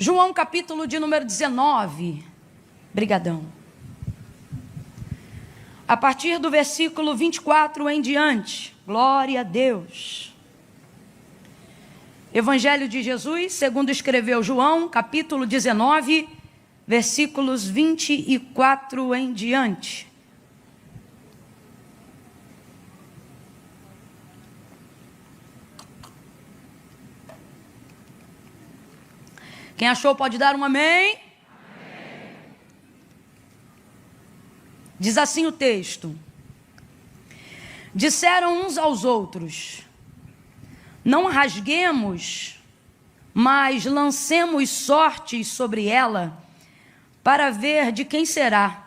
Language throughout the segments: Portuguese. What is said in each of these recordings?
João capítulo de número 19. Brigadão. A partir do versículo 24 em diante. Glória a Deus. Evangelho de Jesus, segundo escreveu João, capítulo 19, versículos 24 em diante. Quem achou pode dar um amém? Amém. Diz assim o texto: disseram uns aos outros: não rasguemos, mas lancemos sortes sobre ela, para ver de quem será.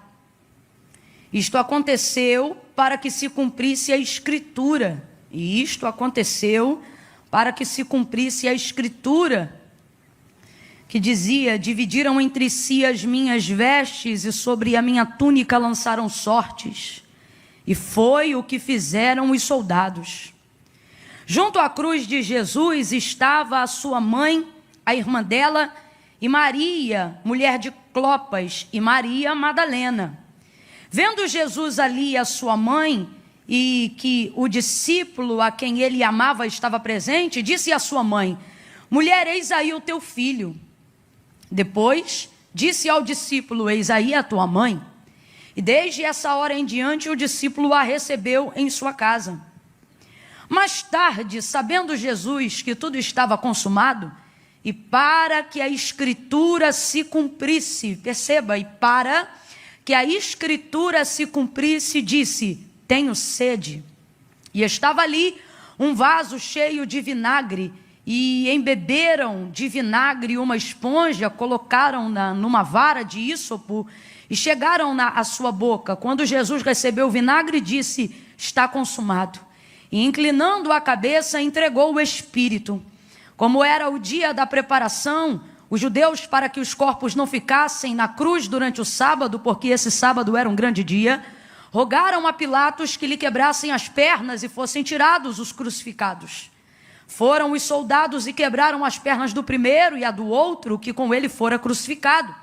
Isto aconteceu para que se cumprisse a Escritura. E isto aconteceu para que se cumprisse a Escritura, que dizia: dividiram entre si as minhas vestes, e sobre a minha túnica lançaram sortes. E foi o que fizeram os soldados. Junto à cruz de Jesus estava a sua mãe, a irmã dela, e Maria, mulher de Clopas, e Maria Madalena. Vendo Jesus ali a sua mãe, e que o discípulo a quem ele amava estava presente, disse à sua mãe: mulher, eis aí o teu filho. Depois disse ao discípulo: eis aí a tua mãe. E desde essa hora em diante o discípulo a recebeu em sua casa. Mais tarde, sabendo Jesus que tudo estava consumado, e para que a Escritura se cumprisse, perceba, e para que a Escritura se cumprisse, disse: tenho sede. E estava ali um vaso cheio de vinagre, e embeberam de vinagre uma esponja, colocaram-na numa vara de ísopo, e chegaram-na à sua boca. Quando Jesus recebeu o vinagre, disse: está consumado. E inclinando a cabeça, entregou o Espírito. Como era o dia da preparação, os judeus, para que os corpos não ficassem na cruz durante o sábado, porque esse sábado era um grande dia, rogaram a Pilatos que lhe quebrassem as pernas e fossem tirados os crucificados. Foram os soldados e quebraram as pernas do primeiro e a do outro, que com ele fora crucificado.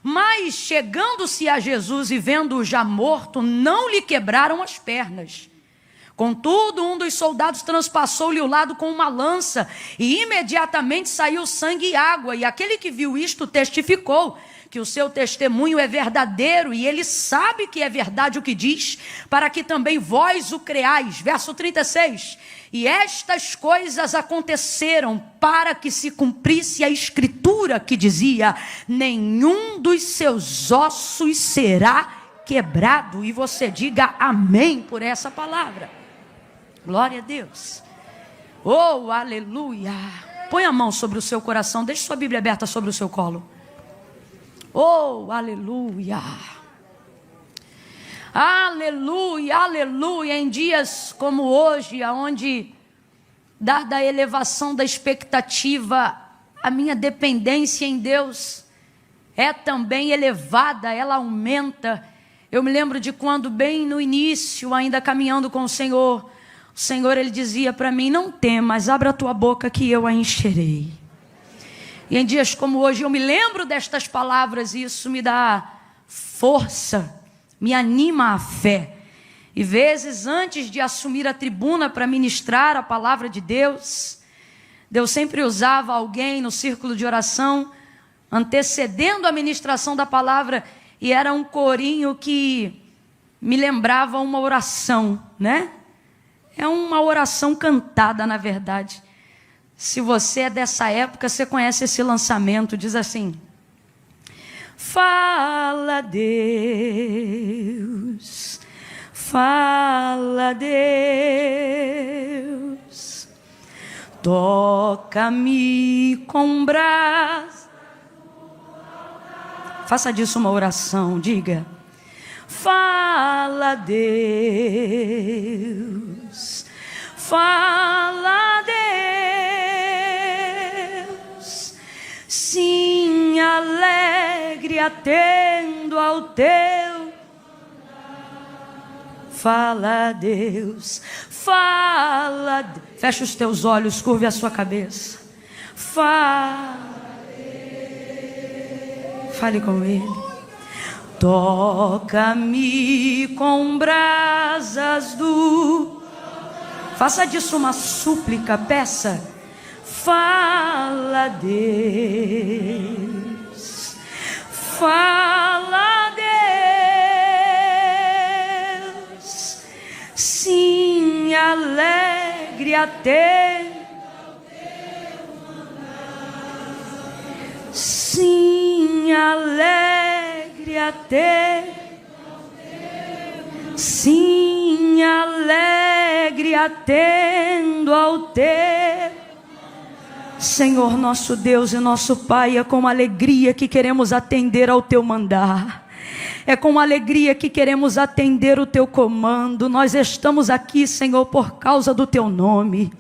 Mas, chegando-se a Jesus e vendo-o já morto, não lhe quebraram as pernas. Contudo, um dos soldados transpassou-lhe o lado com uma lança, e imediatamente saiu sangue e água. E aquele que viu isto testificou que o seu testemunho é verdadeiro, e ele sabe que é verdade o que diz, para que também vós o creais. Verso 36. E estas coisas aconteceram para que se cumprisse a Escritura que dizia: nenhum dos seus ossos será quebrado. E você diga amém por essa palavra. Glória a Deus. Oh, aleluia. Põe a mão sobre o seu coração, deixe sua Bíblia aberta sobre o seu colo. Oh, aleluia. Aleluia, aleluia. Em dias como hoje, onde, dada a elevação da expectativa, a minha dependência em Deus é também elevada, ela aumenta. Eu me lembro de quando, bem no início, ainda caminhando com o Senhor, ele dizia para mim: não temas, abra a tua boca que eu a encherei. E em dias como hoje eu me lembro destas palavras, e isso me dá força, me anima a fé. E vezes antes de assumir a tribuna para ministrar a palavra de Deus, Deus sempre usava alguém no círculo de oração, antecedendo a ministração da palavra, e era um corinho que me lembrava uma oração, né? É uma oração cantada, na verdade. Se você é dessa época, você conhece esse lançamento, diz assim: fala, Deus, fala, Deus, toca-me com braço. Faça disso uma oração, diga: fala, Deus, fala, Deus, sim, alegre atendo ao teu. Fala, Deus, fala. Fecha os teus olhos, curve a sua cabeça. Fala, Deus. Fale com Ele. Toca-me com brasas do... Faça disso uma súplica, peça. Fala, Deus. Fala, Deus. Sim, alegre até. Sim, alegre até. Sim, alegre atendo ao teu. Senhor nosso Deus e nosso Pai, é com alegria que queremos atender ao teu mandar. É com alegria que queremos atender o teu comando. Nós estamos aqui, Senhor, por causa do teu nome.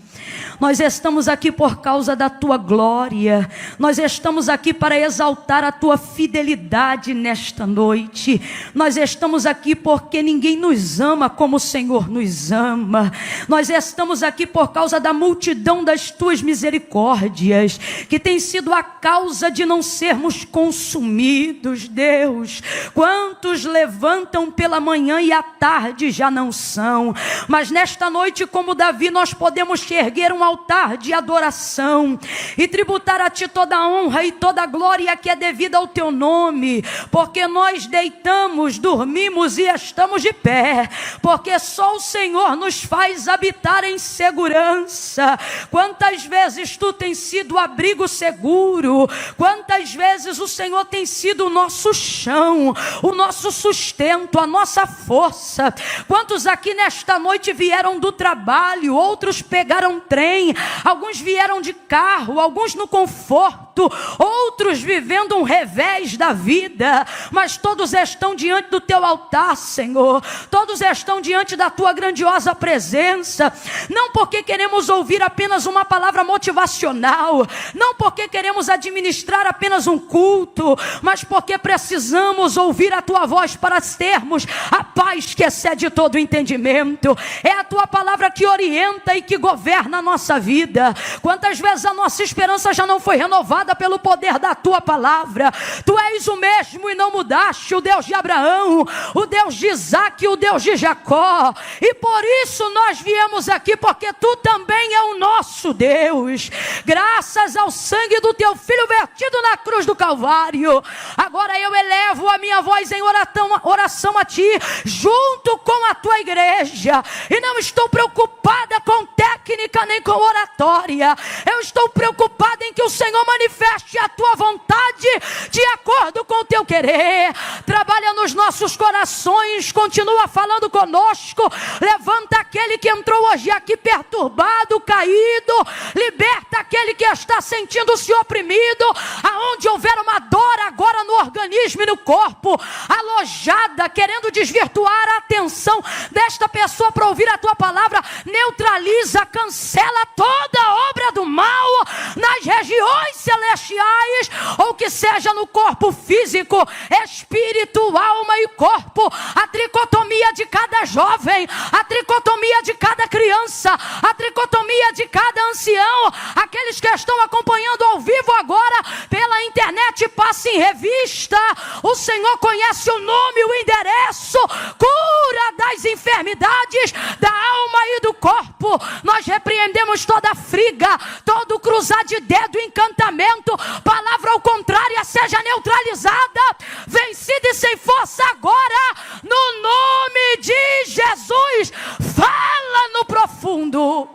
Nós estamos aqui por causa da tua glória. Nós estamos aqui para exaltar a tua fidelidade nesta noite. Nós estamos aqui porque ninguém nos ama como o Senhor nos ama. Nós estamos aqui por causa da multidão das tuas misericórdias, que tem sido a causa de não sermos consumidos, Deus. Quantos levantam pela manhã e à tarde já não são, mas nesta noite, como Davi, nós podemos te erguer um altar de adoração e tributar a ti toda a honra e toda a glória que é devida ao teu nome, porque nós deitamos, dormimos e estamos de pé, porque só o Senhor nos faz habitar em segurança. Quantas vezes tu tens sido o abrigo seguro, quantas vezes o Senhor tem sido o nosso chão, o nosso sustento, a nossa força. Quantos aqui nesta noite vieram do trabalho, outros pegaram trem, alguns vieram de carro, alguns no conforto, outros vivendo um revés da vida, mas todos estão diante do teu altar, Senhor. Todos estão diante da tua grandiosa presença, não porque queremos ouvir apenas uma palavra motivacional, não porque queremos administrar apenas um culto, mas porque precisamos ouvir a tua voz para termos a paz que excede todo o entendimento. É a tua palavra que orienta e que governa a nossa vida. Quantas vezes a nossa esperança já não foi renovada pelo poder da tua palavra? Tu és o mesmo e não mudaste, o Deus de Abraão, o Deus de Isaac, o Deus de Jacó, e por isso nós viemos aqui, porque tu também é o nosso Deus. Graças ao sangue do teu filho vertido na cruz do Calvário, agora eu elevo a minha voz em oração a ti, junto com a tua igreja, e não estou preocupada com técnica nem com oratória. Eu estou preocupada em que o Senhor manifeste a tua vontade de acordo com o teu querer. Trabalha nos nossos corações, continua falando conosco. Levanta aquele que entrou hoje aqui perturbado, caído. Liberta aquele que está sentindo-se oprimido. Aonde houver uma dor agora no organismo e no corpo, alojada, querendo desvirtuar a atenção desta pessoa para ouvir a tua palavra, neutraliza, cancela toda a obra do mal nas regiões celestiais, ou que seja no corpo físico, espírito, alma e corpo. A tricotomia de cada jovem, a tricotomia de cada criança, a tricotomia de cada ancião. Aqueles que estão acompanhando ao vivo agora pela internet, passe em revista. O Senhor conhece o nome, o endereço, cura das enfermidades da alma e do corpo. Nós repreendemos toda friga, todo cruzar de dedo, encantamento, palavra ao contrária seja neutralizada, vencida e sem força agora, no nome de Jesus. Fala no profundo.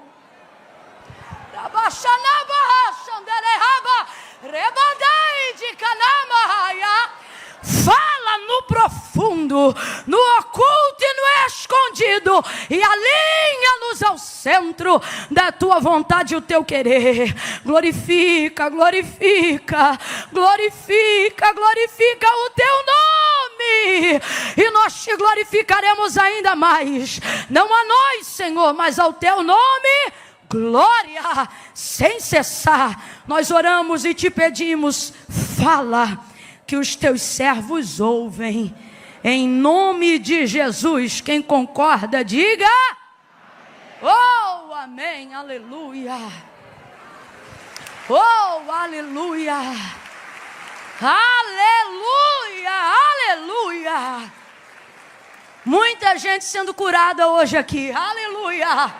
Fala no profundo, no oculto e no escondido, e alinha-nos ao centro da tua vontade e o teu querer. Glorifica, glorifica, glorifica, glorifica o teu nome, e nós te glorificaremos ainda mais, não a nós, Senhor, mas ao teu nome. Glória, sem cessar. Nós oramos e te pedimos, fala, que os teus servos ouvem, em nome de Jesus. Quem concorda, diga oh, amém, aleluia, oh, aleluia, aleluia. Aleluia! Muita gente sendo curada hoje aqui. Aleluia!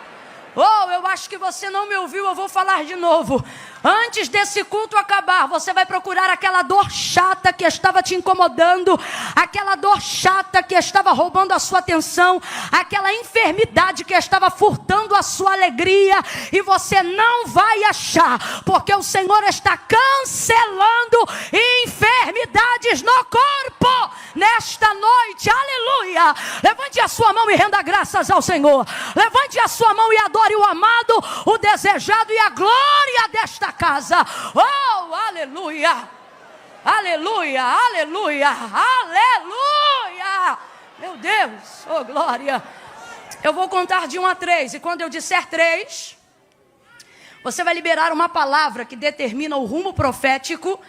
Oh, eu acho que você não me ouviu, eu vou falar de novo. Antes desse culto acabar, você vai procurar aquela dor chata que estava te incomodando, aquela dor chata que estava roubando a sua atenção, aquela enfermidade que estava furtando a sua alegria, e você não vai achar, porque o Senhor está cancelando enfermidades no corpo nesta noite. Aleluia! Levante a sua mão e renda graças ao Senhor. Levante a sua mão e adore o amado, o desejado e a glória desta casa. Oh, aleluia! Aleluia, aleluia, aleluia! Meu Deus, oh glória! Eu vou contar de 1 a 3, e quando eu disser 3, você vai liberar uma palavra que determina o rumo profético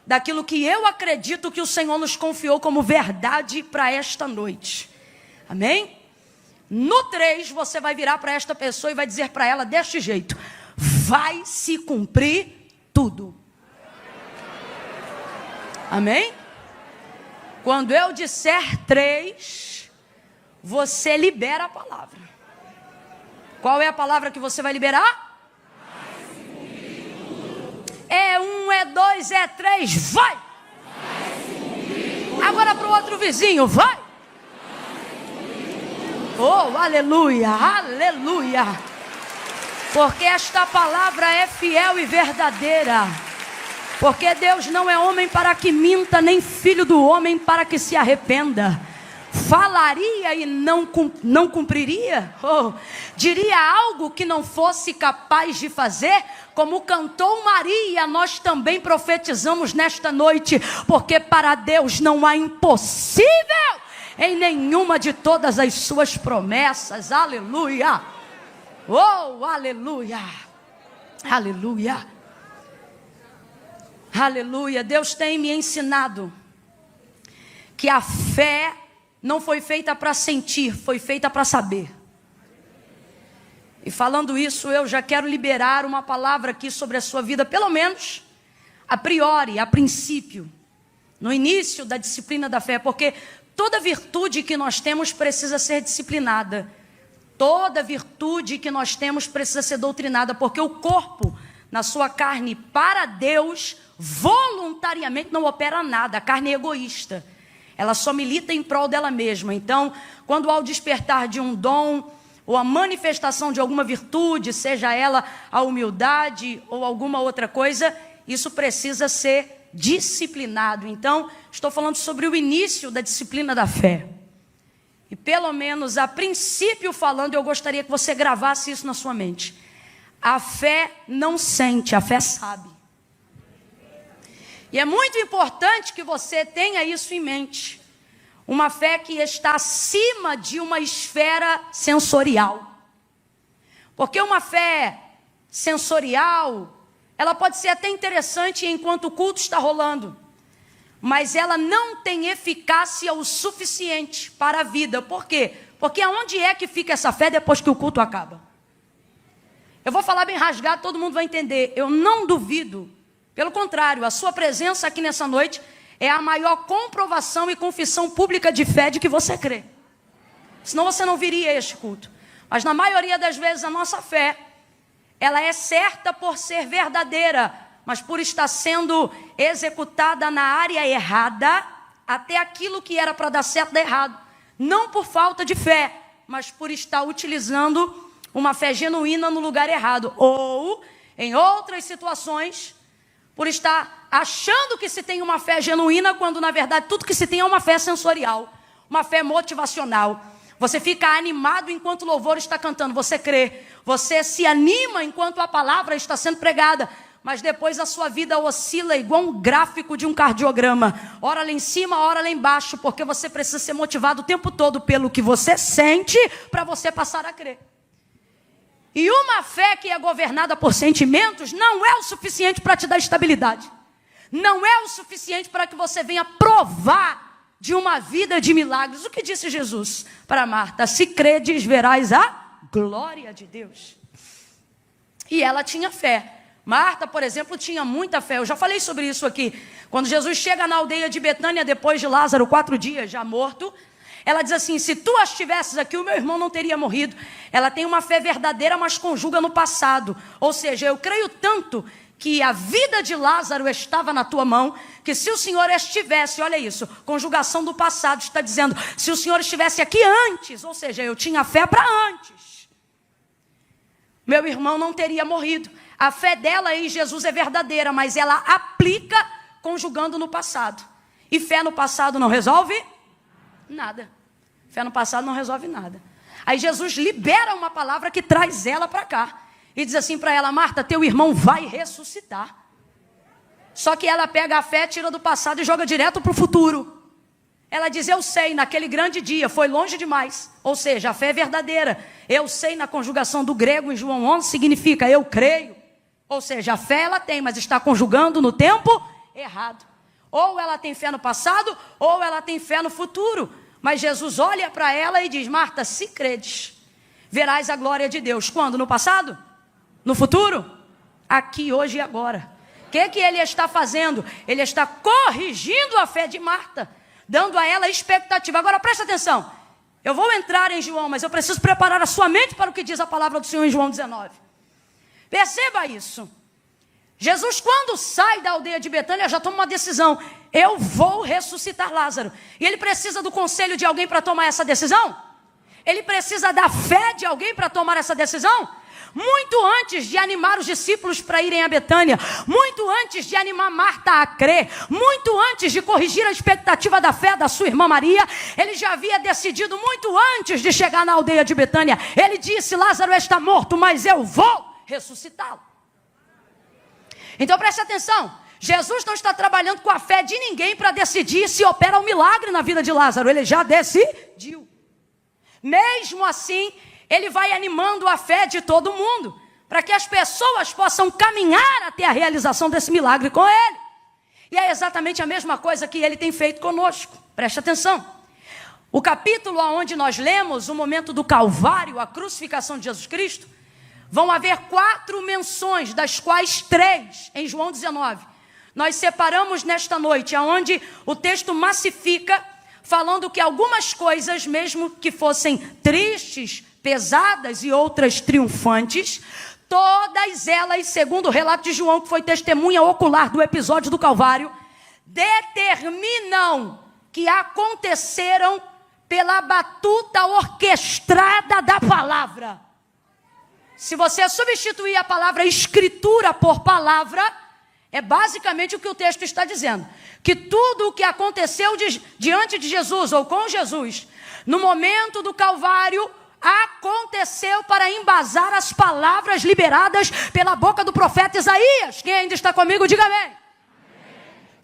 daquilo que eu acredito que o Senhor nos confiou como verdade para esta noite. Amém? No 3, você vai virar para esta pessoa e vai dizer para ela deste jeito: vai se cumprir tudo. Amém? Quando eu disser 3, você libera a palavra. Qual é a palavra que você vai liberar? É 1, é 2, é 3, vai! Agora para o outro vizinho, vai! Oh, aleluia, aleluia! Porque esta palavra é fiel e verdadeira. Porque Deus não é homem para que minta, nem filho do homem para que se arrependa. Falaria e não cumpriria? Oh, diria algo que não fosse capaz de fazer? Como cantou Maria, nós também profetizamos nesta noite. Porque para Deus não há impossível em nenhuma de todas as suas promessas. Aleluia! Oh, aleluia! Aleluia! Aleluia! Deus tem me ensinado que a fé não foi feita para sentir, foi feita para saber. E falando isso, eu já quero liberar uma palavra aqui sobre a sua vida, pelo menos a priori, a princípio, no início da disciplina da fé, porque toda virtude que nós temos precisa ser disciplinada. Toda virtude que nós temos precisa ser doutrinada, porque o corpo, na sua carne, para Deus, voluntariamente não opera nada. A carne é egoísta. Ela só milita em prol dela mesma. Então, quando há o despertar de um dom, ou a manifestação de alguma virtude, seja ela a humildade ou alguma outra coisa, isso precisa ser disciplinado. Então, estou falando sobre o início da disciplina da fé. E pelo menos a princípio falando, eu gostaria que você gravasse isso na sua mente. A fé não sente, a fé sabe. E é muito importante que você tenha isso em mente. Uma fé que está acima de uma esfera sensorial. Porque uma fé sensorial, ela pode ser até interessante enquanto o culto está rolando. Mas ela não tem eficácia o suficiente para a vida. Por quê? Porque aonde é que fica essa fé depois que o culto acaba? Eu vou falar bem rasgado, todo mundo vai entender. Eu não duvido. Pelo contrário, a sua presença aqui nessa noite é a maior comprovação e confissão pública de fé de que você crê. Senão você não viria a este culto. Mas na maioria das vezes a nossa fé, ela é certa por ser verdadeira, mas por estar sendo executada na área errada, até aquilo que era para dar certo dá errado. Não por falta de fé, mas por estar utilizando uma fé genuína no lugar errado. Ou, em outras situações, por estar achando que se tem uma fé genuína, quando na verdade tudo que se tem é uma fé sensorial, uma fé motivacional. Você fica animado enquanto o louvor está cantando, você crê. Você se anima enquanto a palavra está sendo pregada, mas depois a sua vida oscila igual um gráfico de um cardiograma. Ora lá em cima, ora lá embaixo, porque você precisa ser motivado o tempo todo pelo que você sente para você passar a crer. E uma fé que é governada por sentimentos não é o suficiente para te dar estabilidade. Não é o suficiente para que você venha provar de uma vida de milagres. O que disse Jesus para Marta? Se credes, verás a glória de Deus. E ela tinha fé, Marta, por exemplo, tinha muita fé. Eu já falei sobre isso aqui. Quando Jesus chega na aldeia de Betânia, depois de Lázaro, 4 dias já morto, ela diz assim: se tu estivesses aqui, o meu irmão não teria morrido. Ela tem uma fé verdadeira, mas conjuga no passado. Ou seja, eu creio tanto que a vida de Lázaro estava na tua mão, que se o Senhor estivesse, olha isso, conjugação do passado, está dizendo, se o Senhor estivesse aqui antes, ou seja, eu tinha fé para antes, meu irmão não teria morrido. A fé dela em Jesus é verdadeira, mas ela aplica conjugando no passado. E fé no passado não resolve nada. Fé no passado não resolve nada. Aí Jesus libera uma palavra que traz ela para cá. E diz assim para ela: Marta, teu irmão vai ressuscitar. Só que ela pega a fé, tira do passado e joga direto para o futuro. Ela diz: eu sei, naquele grande dia, foi longe demais. Ou seja, a fé é verdadeira. Eu sei, na conjugação do grego em João 11, significa eu creio. Ou seja, a fé ela tem, mas está conjugando no tempo errado. Ou ela tem fé no passado, ou ela tem fé no futuro. Mas Jesus olha para ela e diz: Marta, se credes, verás a glória de Deus. Quando? No passado? No futuro? Aqui, hoje e agora. O que ele está fazendo? Ele está corrigindo a fé de Marta, dando a ela expectativa. Agora presta atenção, eu vou entrar em João, mas eu preciso preparar a sua mente para o que diz a palavra do Senhor em João 19. Perceba isso. Jesus, quando sai da aldeia de Betânia, já toma uma decisão: eu vou ressuscitar Lázaro. E ele precisa do conselho de alguém para tomar essa decisão? Ele precisa da fé de alguém para tomar essa decisão? Muito antes de animar os discípulos para irem a Betânia, muito antes de animar Marta a crer, muito antes de corrigir a expectativa da fé da sua irmã Maria, ele já havia decidido muito antes de chegar na aldeia de Betânia. Ele disse: Lázaro está morto, mas eu vou ressuscitá-lo. Então preste atenção, Jesus não está trabalhando com a fé de ninguém para decidir se opera um milagre na vida de Lázaro. Ele já decidiu. Mesmo assim, ele vai animando a fé de todo mundo, para que as pessoas possam caminhar até a realização desse milagre com ele. E é exatamente a mesma coisa que ele tem feito conosco. Preste atenção. O capítulo onde nós lemos o momento do Calvário, a crucificação de Jesus Cristo, vão haver 4 menções, das quais 3 em João 19. Nós separamos nesta noite, onde o texto massifica, falando que algumas coisas, mesmo que fossem tristes, pesadas e outras triunfantes, todas elas, segundo o relato de João, que foi testemunha ocular do episódio do Calvário, determinam que aconteceram pela batuta orquestrada da palavra. Se você substituir a palavra escritura por palavra, é basicamente o que o texto está dizendo. Que tudo o que aconteceu diante de Jesus, ou com Jesus, no momento do Calvário, aconteceu para embasar as palavras liberadas pela boca do profeta Isaías. Quem ainda está comigo, diga amém.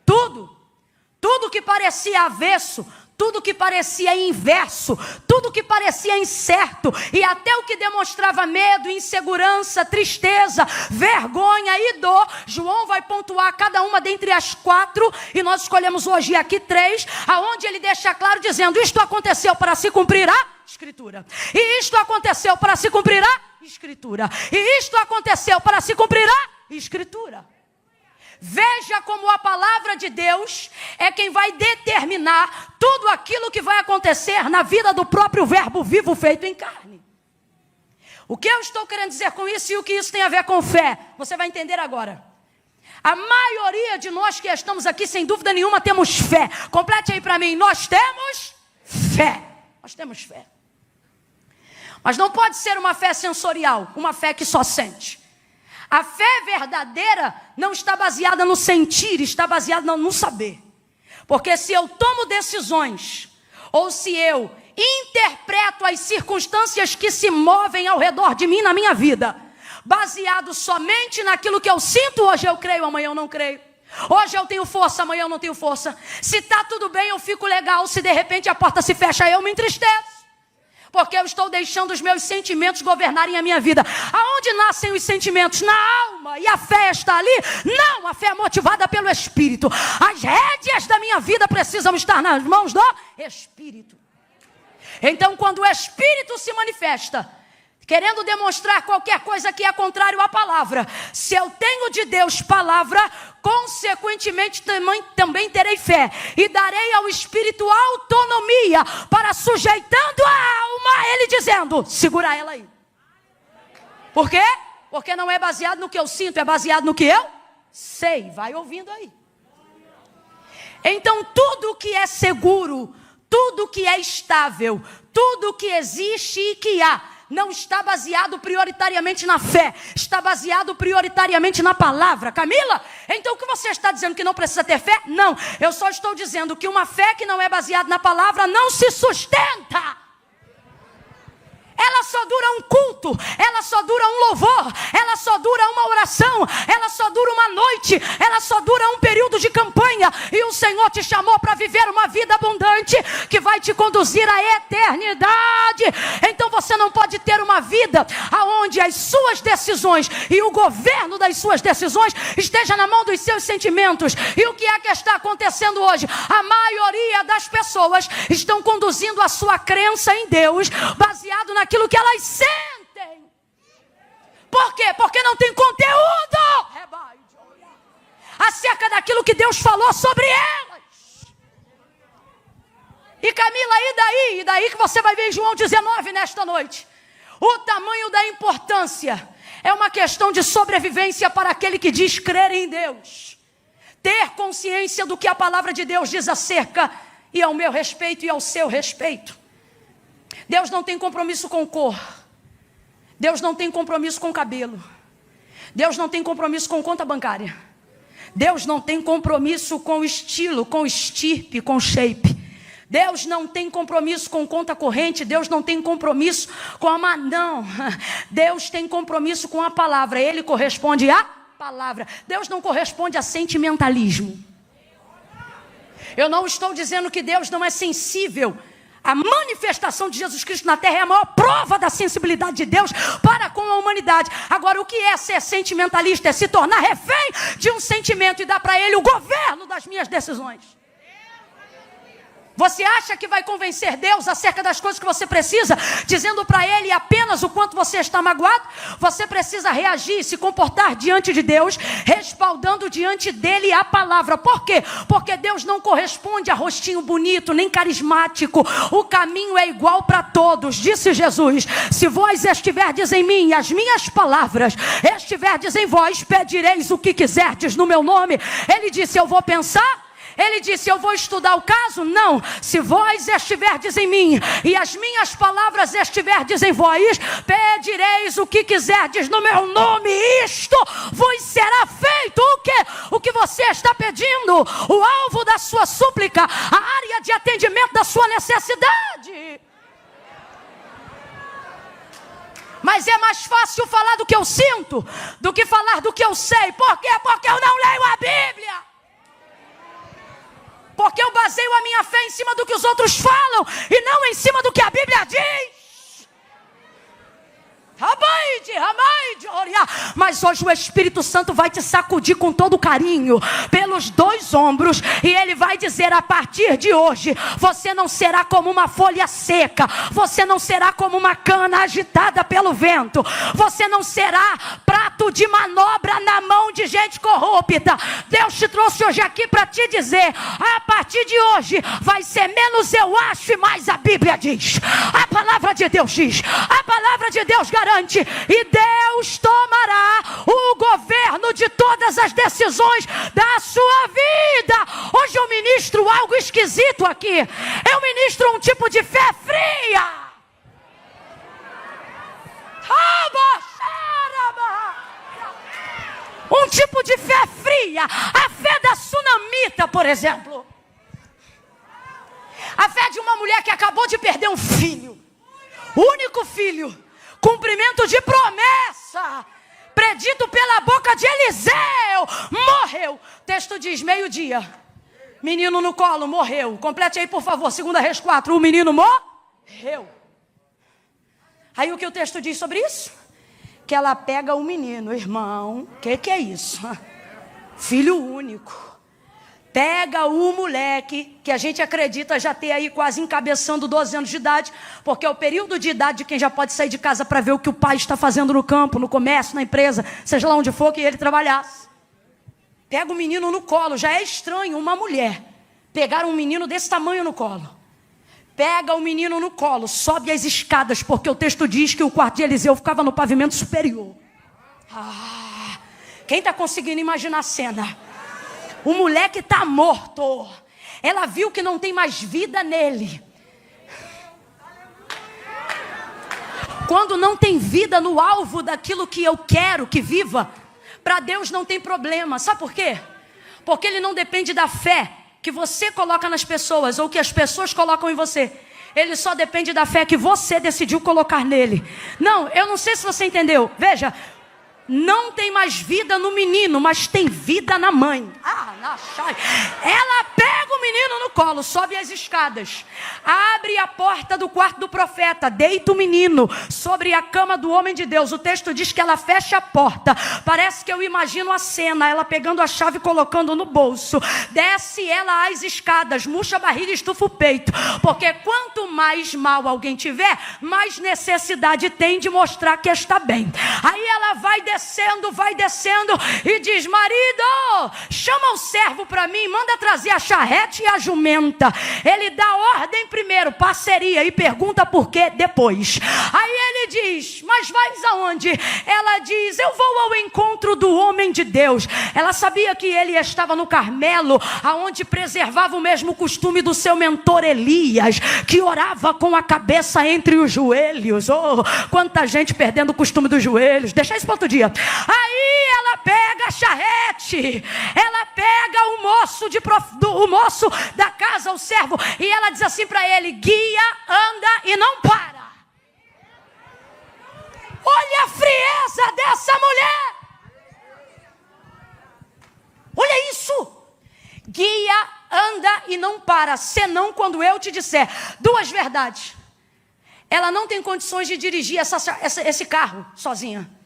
Tudo que parecia avesso, tudo que parecia inverso, tudo que parecia incerto, e até o que demonstrava medo, insegurança, tristeza, vergonha e dor, João vai pontuar cada uma dentre as 4, e nós escolhemos hoje aqui 3, aonde ele deixa claro dizendo: isto aconteceu para se cumprir a Escritura, e isto aconteceu para se cumprir a Escritura, e isto aconteceu para se cumprir a Escritura. Veja como a palavra de Deus é quem vai determinar tudo aquilo que vai acontecer na vida do próprio verbo vivo feito em carne. O que eu estou querendo dizer com isso e o que isso tem a ver com fé, você vai entender agora. A maioria de nós que estamos aqui, sem dúvida nenhuma, temos fé. Complete aí para mim: nós temos fé. Nós temos fé. Mas não pode ser uma fé sensorial, uma fé que só sente. A fé verdadeira não está baseada no sentir, está baseada no saber. Porque se eu tomo decisões, ou se eu interpreto as circunstâncias que se movem ao redor de mim na minha vida, baseado somente naquilo que eu sinto, hoje eu creio, amanhã eu não creio. Hoje eu tenho força, amanhã eu não tenho força. Se está tudo bem, eu fico legal. Se de repente a porta se fecha, eu me entristeço. Porque eu estou deixando os meus sentimentos governarem a minha vida. Aonde nascem os sentimentos? Na alma. E a fé está ali? Não, a fé é motivada pelo Espírito. As rédeas da minha vida precisam estar nas mãos do Espírito. Então, quando o Espírito se manifesta, querendo demonstrar qualquer coisa que é contrário à palavra. Se eu tenho de Deus palavra, consequentemente também terei fé, e darei ao Espírito autonomia, para sujeitando a alma, ele dizendo, segura ela aí. Por quê? Porque não é baseado no que eu sinto, é baseado no que eu sei. Vai ouvindo aí. Então tudo que é seguro, tudo que é estável, tudo que existe e que há, não está baseado prioritariamente na fé, está baseado prioritariamente na palavra. Camila, então o que você está dizendo, que não precisa ter fé? Não, eu só estou dizendo que uma fé que não é baseada na palavra não se sustenta. Ela só dura um culto, ela só dura um louvor, ela só dura uma oração, ela só dura uma noite, ela só dura um período de campanha. E o Senhor te chamou para viver uma vida abundante que vai te conduzir à eternidade. Então você não pode ter uma vida onde as suas decisões e o governo das suas decisões esteja na mão dos seus sentimentos. E o que é que está acontecendo hoje? A maioria das pessoas estão conduzindo a sua crença em Deus baseado naquilo que elas sentem. Por quê? Porque não tem conteúdo acerca daquilo que Deus falou sobre elas. E Camila, e daí? E daí que você vai ver em João 19 nesta noite. O tamanho da importância é uma questão de sobrevivência para aquele que diz crer em Deus. Ter consciência do que a palavra de Deus diz acerca e ao meu respeito e ao seu respeito. Deus não tem compromisso com cor. Deus não tem compromisso com cabelo. Deus não tem compromisso com conta bancária. Deus não tem compromisso com estilo, com estirpe, com shape. Deus não tem compromisso com conta corrente. Deus não tem compromisso com não. Deus tem compromisso com a palavra. Ele corresponde à palavra. Deus não corresponde a sentimentalismo. Eu não estou dizendo que Deus não é sensível. A manifestação de Jesus Cristo na terra é a maior prova da sensibilidade de Deus para com a humanidade. Agora, o que é ser sentimentalista? É se tornar refém de um sentimento e dar para ele o governo das minhas decisões. Você acha que vai convencer Deus acerca das coisas que você precisa, dizendo para Ele apenas o quanto você está magoado? Você precisa reagir, se comportar diante de Deus, respaldando diante dEle a palavra. Por quê? Porque Deus não corresponde a rostinho bonito, nem carismático. O caminho é igual para todos, disse Jesus. Se vós estiverdes em mim e as minhas palavras estiverdes em vós, pedireis o que quiserdes no meu nome. Ele disse, eu vou pensar. Ele disse, eu vou estudar o caso? Não. Se vós estiverdes em mim e as minhas palavras estiverdes em vós, pedireis o que quiserdes no meu nome. Isto vos será feito. O quê? O que você está pedindo. O alvo da sua súplica. A área de atendimento da sua necessidade. Mas é mais fácil falar do que eu sinto do que falar do que eu sei. Por quê? Porque eu não leio a Bíblia. Porque eu baseio a minha fé em cima do que os outros falam e não em cima do que a Bíblia diz. Mas hoje o Espírito Santo vai te sacudir com todo carinho pelos dois ombros e ele vai dizer, a partir de hoje você não será como uma folha seca, você não será como uma cana agitada pelo vento, você não será prato de manobra na mão de gente corrupta. Deus te trouxe hoje aqui para te dizer, a partir de hoje vai ser menos eu acho e mais a Bíblia diz. A palavra de Deus diz, a palavra de Deus garante, e Deus tomará o governo de todas as decisões da sua vida. Hoje eu ministro algo esquisito aqui. Eu ministro um tipo de fé fria. Um tipo de fé fria. A fé da sunamita, por exemplo. A fé de uma mulher que acabou de perder um filho. O único filho. Cumprimento de promessa, predito pela boca de Eliseu, morreu. O texto diz, meio-dia, menino no colo, morreu. Complete aí, por favor, 2 Reis 4, o menino morreu. Aí o que o texto diz sobre isso? Que ela pega o menino, irmão, que é isso? Filho único, pega o moleque, que a gente acredita já ter aí quase encabeçando 12 anos de idade, porque é o período de idade de quem já pode sair de casa para ver o que o pai está fazendo no campo, no comércio, na empresa, seja lá onde for que ele trabalhasse. Pega o menino no colo. Já é estranho uma mulher pegar um menino desse tamanho no colo. Pega o menino no colo, sobe as escadas, porque o texto diz que o quarto de Eliseu ficava no pavimento superior. Quem está conseguindo imaginar a cena? O moleque está morto. Ela viu que não tem mais vida nele. Quando não tem vida no alvo daquilo que eu quero que viva, para Deus não tem problema. Sabe por quê? Porque Ele não depende da fé que você coloca nas pessoas ou que as pessoas colocam em você. Ele só depende da fé que você decidiu colocar nele. Não, eu não sei se você entendeu. Veja, não tem mais vida no menino, mas tem vida na mãe. Ela pega o menino no colo, sobe as escadas, abre a porta do quarto do profeta, deita o menino sobre a cama do homem de Deus. O texto diz que ela fecha a porta. Parece que eu imagino a cena, ela pegando a chave e colocando no bolso. Desce ela as escadas, murcha a barriga e estufa o peito. Porque quanto mais mal alguém tiver, mais necessidade tem de mostrar que está bem. Aí ela vai descendo e diz: marido, chama o servo para mim, manda trazer a charrete e a jumenta. Ele dá ordem primeiro, parceria, e pergunta por quê depois. Aí ele diz: mas vais aonde? Ela diz: eu vou ao encontro do homem de Deus. Ela sabia que ele estava no Carmelo, aonde preservava o mesmo costume do seu mentor Elias, que orava com a cabeça entre os joelhos. Oh, quanta gente perdendo o costume dos joelhos. Deixa isso para outro dia. Aí ela pega a charrete, ela pega o moço da casa, o servo, e ela diz assim para ele: guia, anda e não para. Olha a frieza dessa mulher. Olha isso. Guia, anda e não para, senão quando eu te disser. Duas verdades. Ela não tem condições de dirigir esse carro sozinha.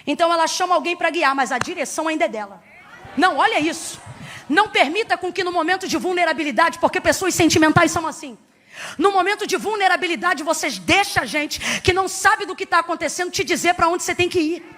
Então ela chama alguém para guiar, mas a direção ainda é dela. Não, olha isso. Não permita com que no momento de vulnerabilidade, porque pessoas sentimentais são assim. No momento de vulnerabilidade, vocês deixam a gente que não sabe do que está acontecendo te dizer para onde você tem que ir.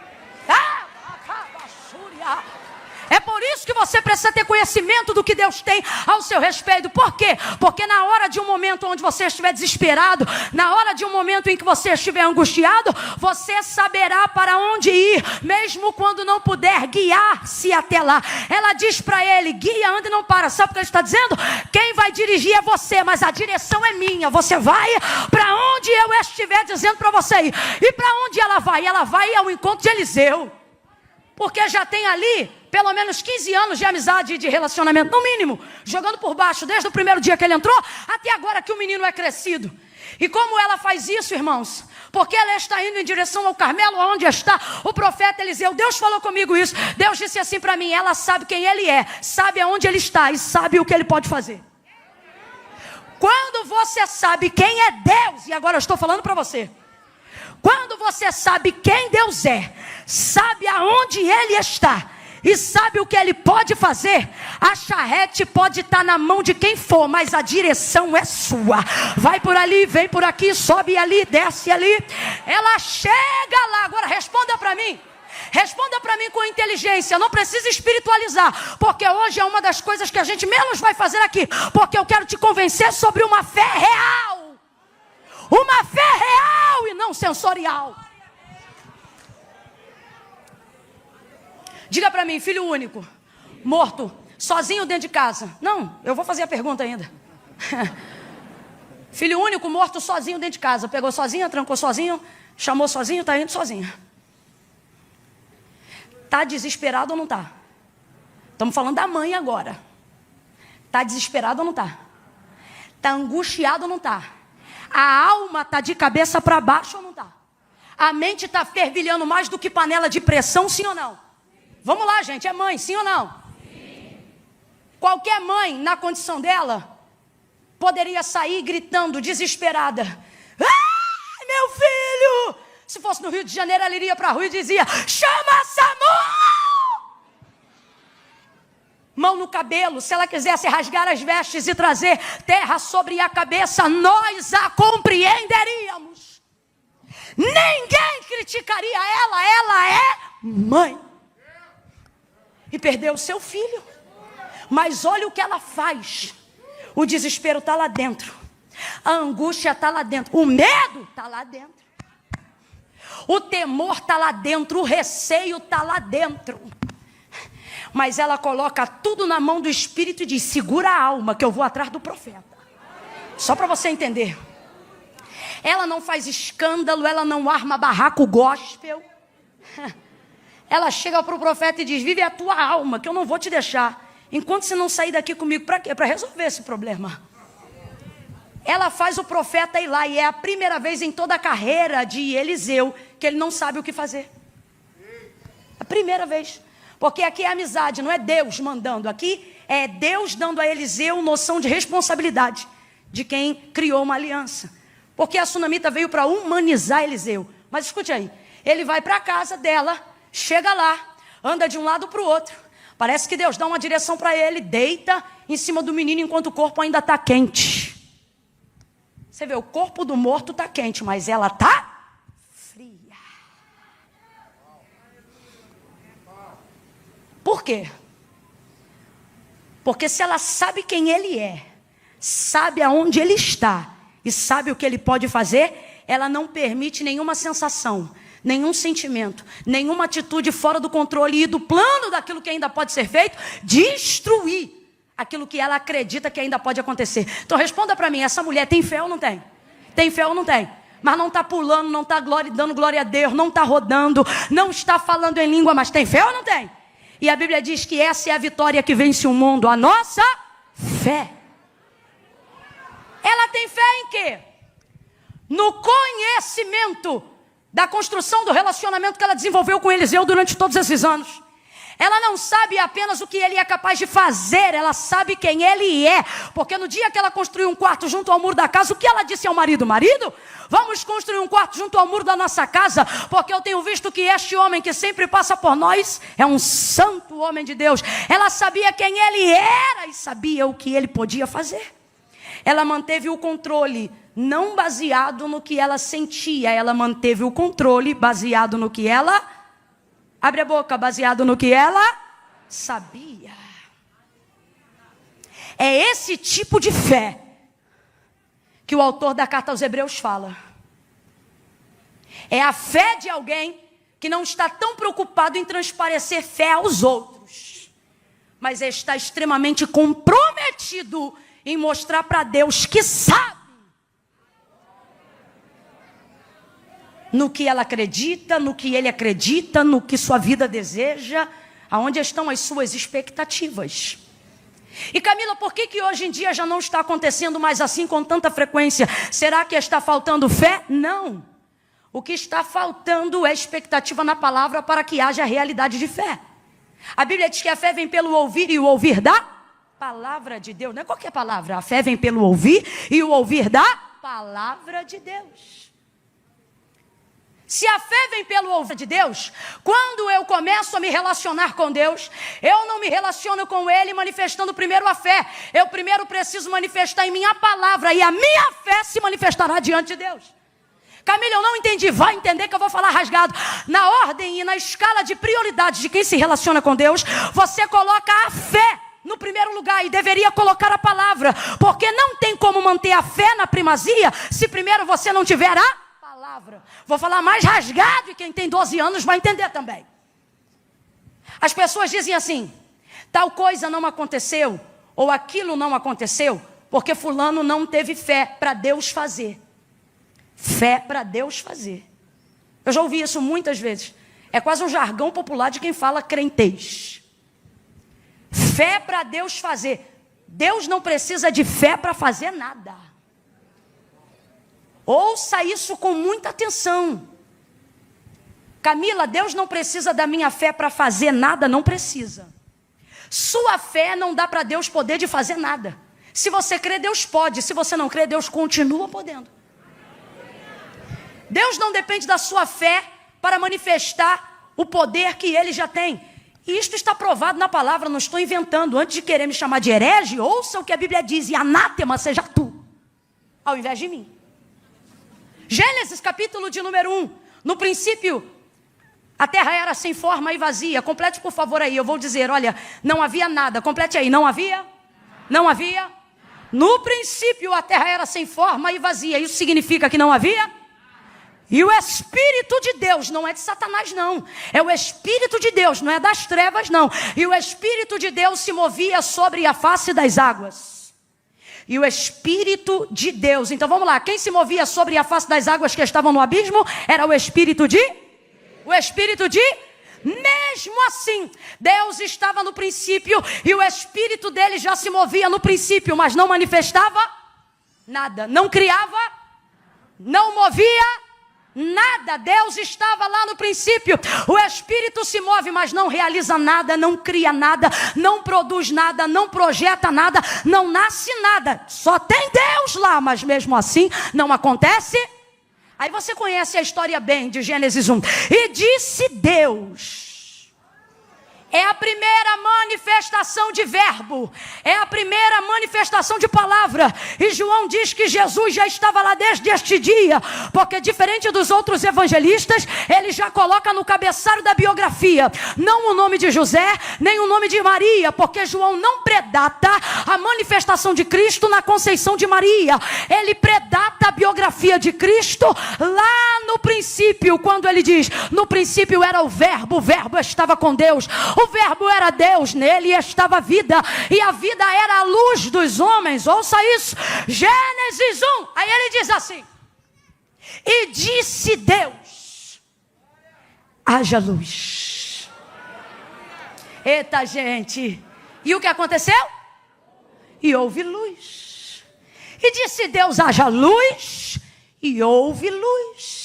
É por isso que você precisa ter conhecimento do que Deus tem ao seu respeito. Por quê? Porque na hora de um momento onde você estiver desesperado, na hora de um momento em que você estiver angustiado, você saberá para onde ir, mesmo quando não puder guiar-se até lá. Ela diz para ele: guia, anda e não para. Sabe o que ele está dizendo? Quem vai dirigir é você, mas a direção é minha. Você vai para onde eu estiver dizendo para você ir. E para onde ela vai? Ela vai ao encontro de Eliseu. Porque já tem ali pelo menos 15 anos de amizade e de relacionamento, no mínimo, jogando por baixo, desde o primeiro dia que ele entrou, até agora que o menino é crescido. E como ela faz isso, irmãos? Porque ela está indo em direção ao Carmelo, onde está o profeta Eliseu. Deus falou comigo isso. Deus disse assim para mim: ela sabe quem ele é, sabe aonde ele está e sabe o que ele pode fazer. Quando você sabe quem é Deus, e agora eu estou falando para você, quando você sabe quem Deus é, sabe aonde Ele está e sabe o que Ele pode fazer, a charrete pode estar na mão de quem for, mas a direção é sua. Vai por ali, vem por aqui, sobe ali, desce ali. Ela chega lá. Agora responda para mim. Responda para mim com inteligência, não precisa espiritualizar, porque hoje é uma das coisas que a gente menos vai fazer aqui, porque eu quero te convencer sobre uma fé real. Uma fé real e não sensorial. Diga para mim: filho único, morto, sozinho dentro de casa. Não, eu vou fazer a pergunta ainda. Filho único, morto, sozinho dentro de casa. Pegou sozinho, trancou sozinho, chamou sozinho, está indo sozinho. Está desesperado ou não está? Estamos falando da mãe agora. Está desesperado ou não está? Está angustiado ou não está? A alma está de cabeça para baixo ou não está? A mente está fervilhando mais do que panela de pressão, sim ou não? Vamos lá, gente, é mãe, sim ou não? Sim. Qualquer mãe, na condição dela, poderia sair gritando, desesperada: ai, meu filho! Se fosse no Rio de Janeiro, ela iria para a rua e dizia: chama SAMU! mão no cabelo, se ela quisesse rasgar as vestes e trazer terra sobre a cabeça, nós a compreenderíamos. Ninguém criticaria ela é mãe. E perdeu o seu filho. Mas olha o que ela faz. O desespero está lá dentro. A angústia está lá dentro. O medo está lá dentro. O temor está lá dentro. O receio está lá dentro. Mas ela coloca tudo na mão do Espírito e diz: segura a alma que eu vou atrás do profeta. Só para você entender. Ela não faz escândalo, ela não arma barraco gospel. Ela chega para o profeta e diz: vive a tua alma, que eu não vou te deixar. Enquanto você não sair daqui comigo, para quê? Para resolver esse problema. Ela faz o profeta ir lá, e é a primeira vez em toda a carreira de Eliseu que ele não sabe o que fazer. A primeira vez. Porque aqui é amizade, não é Deus mandando. Aqui é Deus dando a Eliseu noção de responsabilidade de quem criou uma aliança. Porque a sunamita veio para humanizar Eliseu. Mas escute aí, ele vai para a casa dela, chega lá, anda de um lado para o outro. Parece que Deus dá uma direção para ele, deita em cima do menino enquanto o corpo ainda está quente. Você vê, o corpo do morto está quente, mas ela está fria. Por quê? Porque se ela sabe quem ele é, sabe aonde ele está e sabe o que ele pode fazer, ela não permite nenhuma sensação, nenhum sentimento, nenhuma atitude fora do controle e do plano daquilo que ainda pode ser feito, destruir aquilo que ela acredita que ainda pode acontecer. Então responda para mim, essa mulher tem fé ou não tem? Tem fé ou não tem? Mas não está pulando, não está dando glória a Deus, não está rodando, não está falando em língua, mas tem fé ou não tem? E a Bíblia diz que essa é a vitória que vence o mundo, a nossa fé. Ela tem fé em quê? No conhecimento da construção do relacionamento que ela desenvolveu com Eliseu durante todos esses anos. Ela não sabe apenas o que ele é capaz de fazer, ela sabe quem ele é. Porque no dia que ela construiu um quarto junto ao muro da casa, o que ela disse ao marido? Marido, vamos construir um quarto junto ao muro da nossa casa, porque eu tenho visto que este homem que sempre passa por nós é um santo homem de Deus. Ela sabia quem ele era e sabia o que ele podia fazer. Ela manteve o controle, não baseado no que ela sentia, ela manteve o controle baseado no que ela... Abre a boca, baseado no que ela sabia. É esse tipo de fé que o autor da carta aos Hebreus fala. É a fé de alguém que não está tão preocupado em transparecer fé aos outros, mas está extremamente comprometido em mostrar para Deus que sabe no que ela acredita, no que ele acredita, no que sua vida deseja, aonde estão as suas expectativas. E Camila, por que hoje em dia já não está acontecendo mais assim com tanta frequência? Será que está faltando fé? Não. O que está faltando é expectativa na palavra para que haja realidade de fé. A Bíblia diz que a fé vem pelo ouvir e o ouvir da palavra de Deus. Não é qualquer palavra. A fé vem pelo ouvir e o ouvir da palavra de Deus. Se a fé vem pelo ouvir de Deus, quando eu começo a me relacionar com Deus, eu não me relaciono com Ele manifestando primeiro a fé. Eu primeiro preciso manifestar em mim a palavra, e a minha fé se manifestará diante de Deus. Camila, eu não entendi. Vai entender que eu vou falar rasgado. Na ordem e na escala de prioridades de quem se relaciona com Deus, você coloca a fé no primeiro lugar e deveria colocar a palavra. Porque não tem como manter a fé na primazia se primeiro você não tiver a palavra. Vou falar mais rasgado e quem tem 12 anos vai entender também. As pessoas dizem assim: tal coisa não aconteceu, ou aquilo não aconteceu, porque fulano não teve fé para Deus fazer. Fé para Deus fazer. Eu já ouvi isso muitas vezes. É quase um jargão popular de quem fala crentez. Fé para Deus fazer. Deus não precisa de fé para fazer nada. Ouça isso com muita atenção. Camila, Deus não precisa da minha fé para fazer nada, não precisa. Sua fé não dá para Deus poder de fazer nada. Se você crê, Deus pode. Se você não crê, Deus continua podendo. Deus não depende da sua fé para manifestar o poder que Ele já tem. E isto está provado na palavra, não estou inventando. Antes de querer me chamar de herege, ouça o que a Bíblia diz, e anátema seja tu, ao invés de mim. Gênesis capítulo de número 1. No princípio, a terra era sem forma e vazia. Complete por favor aí, eu vou dizer, olha, não havia nada. Complete aí, não havia? Não havia? No princípio a terra era sem forma e vazia. Isso significa que não havia? E o Espírito de Deus, não é de Satanás não, é o Espírito de Deus, não é das trevas não. E o Espírito de Deus se movia sobre a face das águas. E o Espírito de Deus, então vamos lá, quem se movia sobre a face das águas que estavam no abismo? Era o Espírito de? O Espírito de? Mesmo assim, Deus estava no princípio e o Espírito dele já se movia no princípio, mas não manifestava nada, não criava, não movia nada. Deus estava lá no princípio. O Espírito se move, mas não realiza nada, não cria nada, não produz nada, não projeta nada, não nasce nada. Só tem Deus lá, mas mesmo assim não acontece. Aí você conhece a história bem de Gênesis 1. E disse Deus. É a primeira manifestação de verbo. É a primeira manifestação de palavra. E João diz que Jesus já estava lá desde este dia. Porque diferente dos outros evangelistas, ele já coloca no cabeçalho da biografia não o nome de José, nem o nome de Maria. Porque João não predata a manifestação de Cristo na conceição de Maria. Ele predata a biografia de Cristo lá no princípio. Quando ele diz, no princípio era o verbo estava com Deus. O verbo era Deus, nele estava a vida, e a vida era a luz dos homens. Ouça isso, Gênesis 1, aí ele diz assim, e disse Deus, haja luz. Eita gente, e o que aconteceu? E houve luz. E disse Deus, haja luz, e houve luz.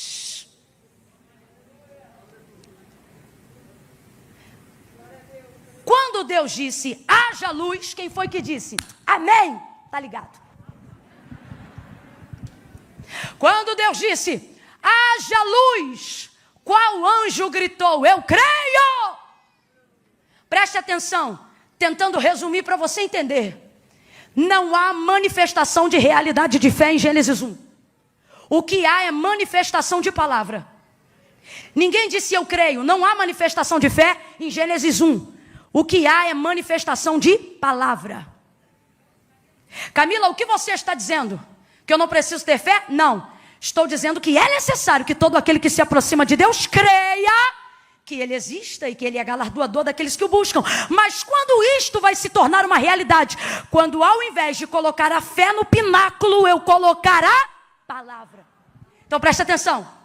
Quando Deus disse, haja luz, quem foi que disse? Amém. Tá ligado? Quando Deus disse, haja luz, qual anjo gritou? Eu creio. Preste atenção, tentando resumir para você entender. Não há manifestação de realidade de fé em Gênesis 1. O que há é manifestação de palavra. Ninguém disse eu creio, não há manifestação de fé em Gênesis 1. O que há é manifestação de palavra. Camila, o que você está dizendo? Que eu não preciso ter fé? Não. Estou dizendo que é necessário que todo aquele que se aproxima de Deus creia que Ele exista e que Ele é galardoador daqueles que o buscam. Mas quando isto vai se tornar uma realidade? Quando ao invés de colocar a fé no pináculo, eu colocar a palavra. Então preste atenção.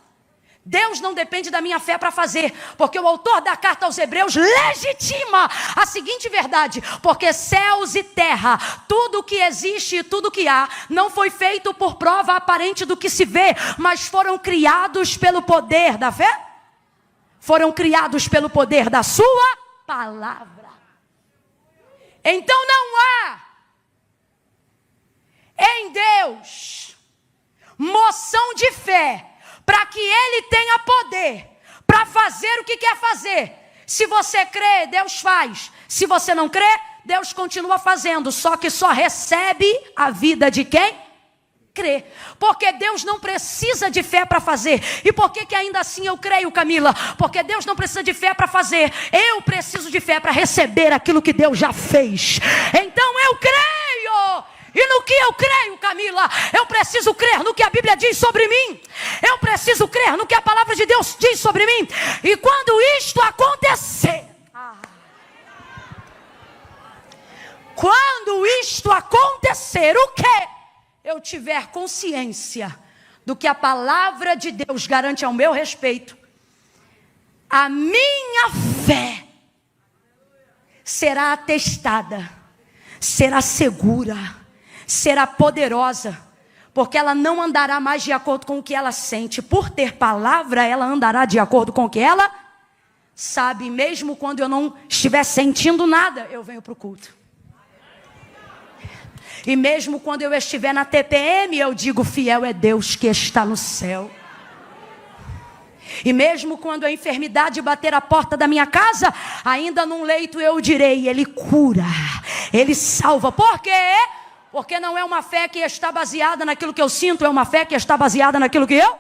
Deus não depende da minha fé para fazer, porque o autor da carta aos Hebreus legitima a seguinte verdade, porque céus e terra, tudo que existe e tudo que há, não foi feito por prova aparente do que se vê, mas foram criados pelo poder da fé, foram criados pelo poder da sua palavra. Então não há em Deus moção de fé, para que Ele tenha poder para fazer o que quer fazer. Se você crê, Deus faz. Se você não crê, Deus continua fazendo. Só que só recebe a vida de quem crê. Porque Deus não precisa de fé para fazer. E por que ainda assim eu creio, Camila? Porque Deus não precisa de fé para fazer. Eu preciso de fé para receber aquilo que Deus já fez. Então eu creio. E no que eu creio, Camila? Eu preciso crer no que a Bíblia diz sobre mim. Eu preciso crer no que a palavra de Deus diz sobre mim. E quando isto acontecer, quando isto acontecer, o que? Eu tiver consciência do que a palavra de Deus garante ao meu respeito, a minha fé será atestada, será segura, será poderosa, porque ela não andará mais de acordo com o que ela sente. Por ter palavra, ela andará de acordo com o que ela sabe. Mesmo quando eu não estiver sentindo nada, eu venho para o culto. E mesmo quando eu estiver na TPM, eu digo, fiel é Deus que está no céu. E mesmo quando a enfermidade bater a porta da minha casa, ainda num leito eu direi: Ele cura, Ele salva. Por quê? Porque não é uma fé que está baseada naquilo que eu sinto, é uma fé que está baseada naquilo que eu...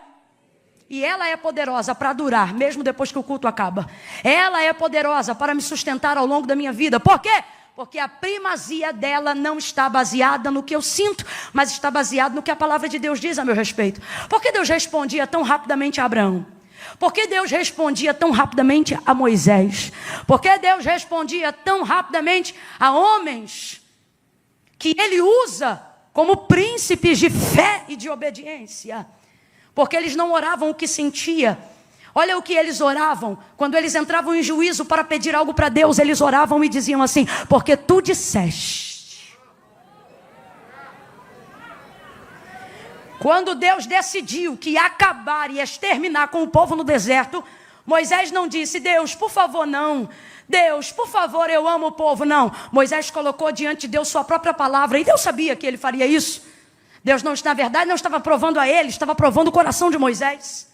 E ela é poderosa para durar, mesmo depois que o culto acaba. Ela é poderosa para me sustentar ao longo da minha vida. Por quê? Porque a primazia dela não está baseada no que eu sinto, mas está baseada no que a palavra de Deus diz a meu respeito. Por que Deus respondia tão rapidamente a Abraão? Por que Deus respondia tão rapidamente a Moisés? Por que Deus respondia tão rapidamente a homens que Ele usa como príncipes de fé e de obediência? Porque eles não oravam o que sentia. Olha o que eles oravam. Quando eles entravam em juízo para pedir algo para Deus, eles oravam e diziam assim: porque tu disseste. Quando Deus decidiu que ia acabar e exterminar com o povo no deserto, Moisés não disse: Deus, por favor, não. Deus, por favor, eu amo o povo. Não. Moisés colocou diante de Deus sua própria palavra. E Deus sabia que ele faria isso. Deus, não, na verdade, não estava provando a ele, estava provando o coração de Moisés.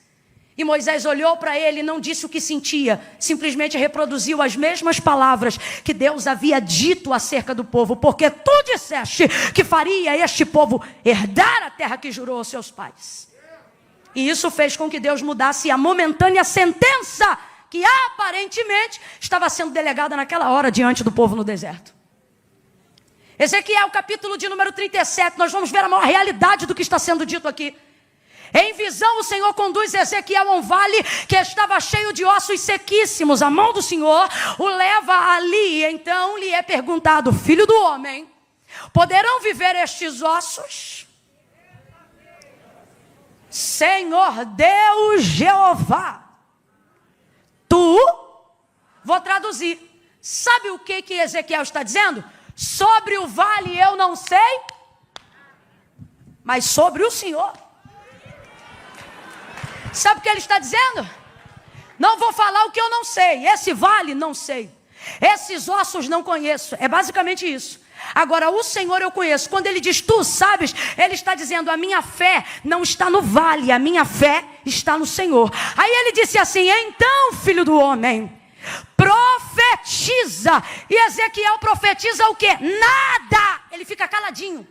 E Moisés olhou para ele e não disse o que sentia, simplesmente reproduziu as mesmas palavras que Deus havia dito acerca do povo. Porque tu disseste que faria este povo herdar a terra que jurou aos seus pais. E isso fez com que Deus mudasse a momentânea sentença que aparentemente estava sendo delegada naquela hora diante do povo no deserto. Ezequiel, capítulo de número 37, nós vamos ver a maior realidade do que está sendo dito aqui. Em visão, o Senhor conduz Ezequiel a um vale que estava cheio de ossos sequíssimos. A mão do Senhor o leva ali. Então lhe é perguntado: filho do homem, poderão viver estes ossos? Senhor Deus Jeová, vou traduzir. Sabe o que Ezequiel está dizendo? Sobre o vale eu não sei, mas sobre o Senhor. Sabe o que ele está dizendo? Não vou falar o que eu não sei. Esse vale não sei. Esses ossos não conheço. É basicamente isso. Agora o Senhor eu conheço. Quando ele diz tu sabes, ele está dizendo: a minha fé não está no vale, a minha fé está no Senhor. Aí ele disse assim: então, filho do homem, profetiza. E Ezequiel profetiza o quê? Nada. Ele fica caladinho,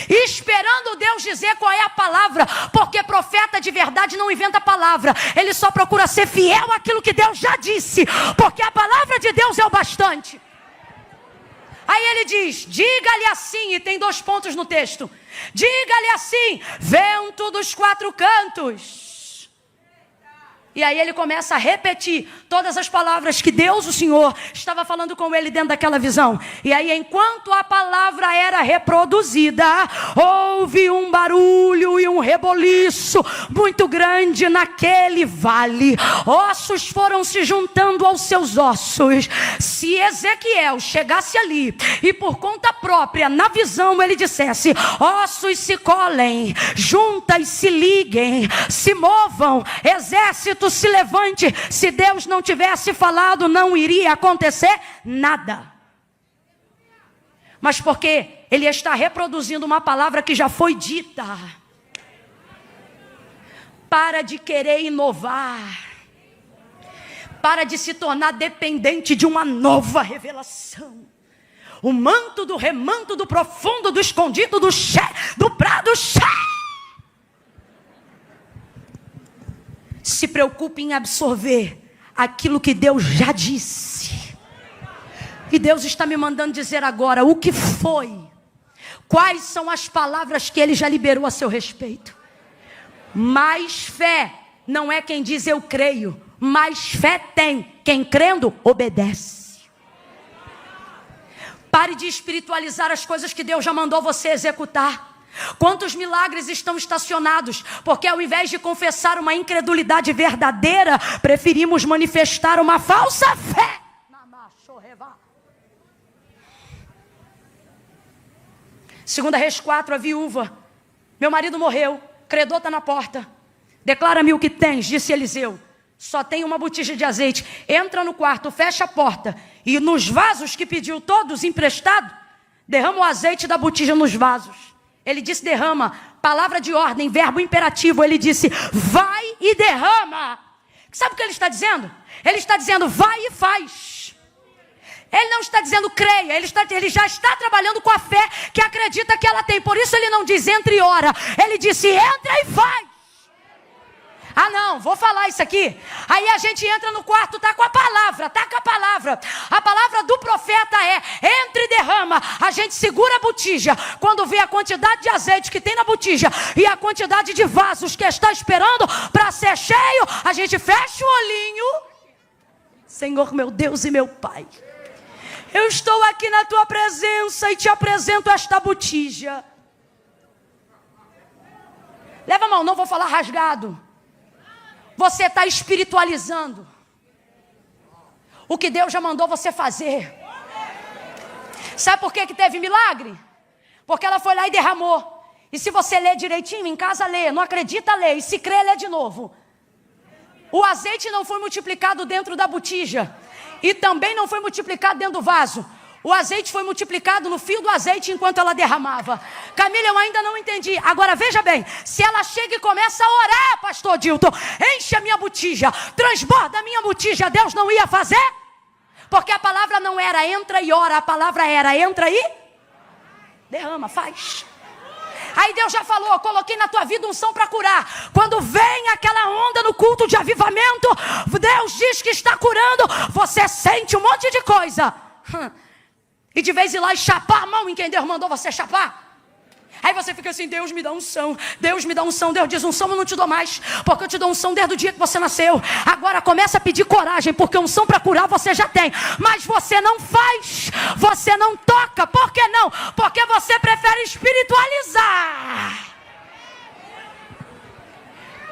esperando Deus dizer qual é a palavra. Porque profeta de verdade não inventa palavra. Ele só procura ser fiel àquilo que Deus já disse, porque a palavra de Deus é o bastante. Aí ele diz: diga-lhe assim, e tem 2 pontos no texto. Diga-lhe assim: vento dos 4 cantos. E aí ele começa a repetir todas as palavras que Deus, o Senhor, estava falando com ele dentro daquela visão. E aí, enquanto a palavra era reproduzida, houve um barulho e um reboliço muito grande naquele vale. Ossos foram se juntando aos seus ossos. Se Ezequiel chegasse ali e por conta própria, na visão, ele dissesse: ossos se colhem, juntas se liguem, se movam, exércitos se levante. Se Deus não tivesse falado, não iria acontecer nada. Mas porque ele está reproduzindo uma palavra que já foi dita. Para de querer inovar. Para de se tornar dependente de uma nova revelação. O manto do remanto, do profundo, do escondido, do prado cheio. Se preocupe em absorver aquilo que Deus já disse. E Deus está me mandando dizer agora o que foi. Quais são as palavras que Ele já liberou a seu respeito. Mais fé não é quem diz eu creio. Mais fé tem quem crendo obedece. Pare de espiritualizar as coisas que Deus já mandou você executar. Quantos milagres estão estacionados? Porque ao invés de confessar uma incredulidade verdadeira, preferimos manifestar uma falsa fé. 2 Reis 4, a viúva: meu marido morreu, credor está na porta. Declara-me o que tens, disse Eliseu. Só tem uma botija de azeite. Entra no quarto, fecha a porta, e nos vasos que pediu todos emprestado, derrama o azeite da botija nos vasos. Ele disse derrama, palavra de ordem, verbo imperativo. Ele disse vai e derrama. Sabe o que ele está dizendo? Ele está dizendo, vai e faz. Ele não está dizendo creia, ele já está trabalhando com a fé que acredita que ela tem. Por isso ele não diz entra e ora. Ele disse entra e faz. Ah não, vou falar isso aqui. Aí a gente entra no quarto, tá com a palavra, tá com a palavra. A palavra do profeta é, entra e derrama. A gente segura a botija. Quando vê a quantidade de azeite que tem na botija e a quantidade de vasos que está esperando para ser cheio, a gente fecha o olhinho. Senhor meu Deus e meu Pai, eu estou aqui na tua presença e te apresento esta botija. Leva a mão, não vou falar rasgado. Você está espiritualizando o que Deus já mandou você fazer. Sabe por que teve milagre? Porque ela foi lá e derramou. E se você ler direitinho, em casa lê, não acredita, lê. E se crê, lê de novo. O azeite não foi multiplicado dentro da botija. E também não foi multiplicado dentro do vaso. O azeite foi multiplicado no fio do azeite enquanto ela derramava. Camila, eu ainda não entendi. Agora veja bem, se ela chega e começa a orar, pastor Dilton, enche a minha botija, transborda a minha botija, Deus não ia fazer? Porque a palavra não era entra e ora, a palavra era entra e derrama, faz. Aí Deus já falou, coloquei na tua vida unção para curar. Quando vem aquela onda no culto de avivamento, Deus diz que está curando, você sente um monte de coisa. E de vez em lá e chapar a mão em quem Deus mandou você chapar. Aí você fica assim, Deus me dá unção, Deus me dá unção. Deus diz, unção eu não te dou mais, porque eu te dou unção desde o dia que você nasceu. Agora começa a pedir coragem, porque unção para curar você já tem. Mas você não faz, você não toca. Por que não? Porque você prefere espiritualizar.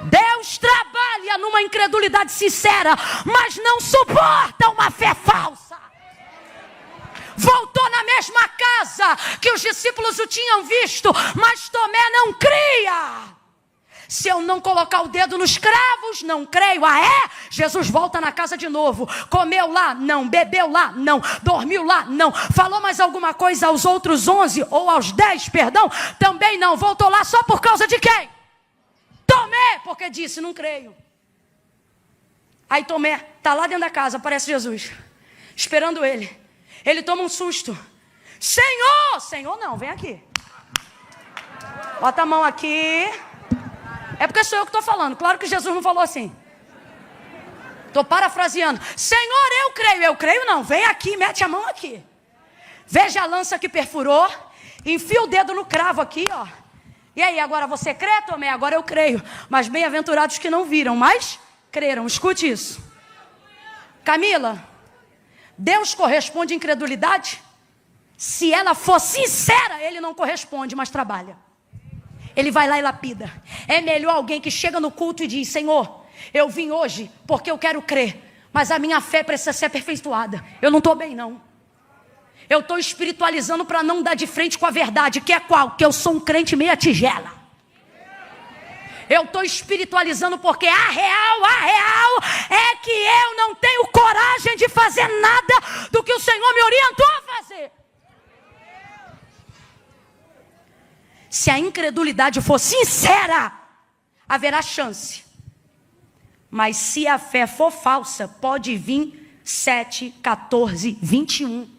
Deus trabalha numa incredulidade sincera, mas não suporta uma fé falsa. Voltou na mesma casa que os discípulos o tinham visto, mas Tomé não cria. Se eu não colocar o dedo nos cravos, não creio. Ah é? Jesus volta na casa de novo. Comeu lá? Não. Bebeu lá? Não. Dormiu lá? Não. Falou mais alguma coisa aos outros 11 ou aos 10, perdão? Também não. Voltou lá só por causa de quem? Tomé, porque disse, não creio. Aí Tomé está lá dentro da casa, aparece Jesus, esperando ele. Ele toma um susto. Senhor! Senhor não, vem aqui. Bota a mão aqui. É porque sou eu que estou falando. Claro que Jesus não falou assim. Estou parafraseando. Senhor, eu creio. Eu creio não. Vem aqui, mete a mão aqui. Veja a lança que perfurou. Enfia o dedo no cravo aqui, ó. E aí, agora você crê, Tomé? Agora eu creio. Mas bem-aventurados que não viram, mas creram. Escute isso. Camila, Deus corresponde à incredulidade? Se ela for sincera, ele não corresponde, mas trabalha. Ele vai lá e lapida. É melhor alguém que chega no culto e diz, Senhor, eu vim hoje porque eu quero crer, mas a minha fé precisa ser aperfeiçoada. Eu não estou bem não. Eu estou espiritualizando para não dar de frente com a verdade, que é qual? Que eu sou um crente meia tigela. Eu estou espiritualizando porque a real é que eu não tenho coragem de fazer nada do que o Senhor me orientou a fazer. Se a incredulidade for sincera, haverá chance. Mas se a fé for falsa, pode vir 7, 14, 21.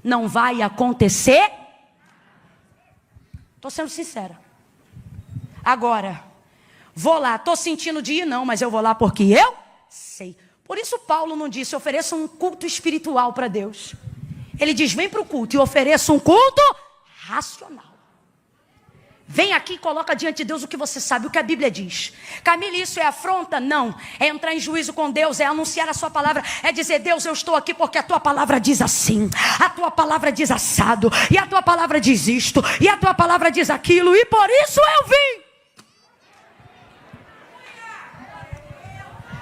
Não vai acontecer. Estou sendo sincera. Agora, vou lá, estou sentindo de ir não, mas eu vou lá porque eu sei. Por isso Paulo não disse, ofereça um culto espiritual para Deus. Ele diz, vem para o culto e ofereça um culto racional. Vem aqui e coloca diante de Deus o que você sabe, o que a Bíblia diz. Camila, isso é afronta? Não. É entrar em juízo com Deus, é anunciar a sua palavra, é dizer, Deus, eu estou aqui porque a tua palavra diz assim, a tua palavra diz assado, e a tua palavra diz isto, e a tua palavra diz aquilo, e por isso eu vim.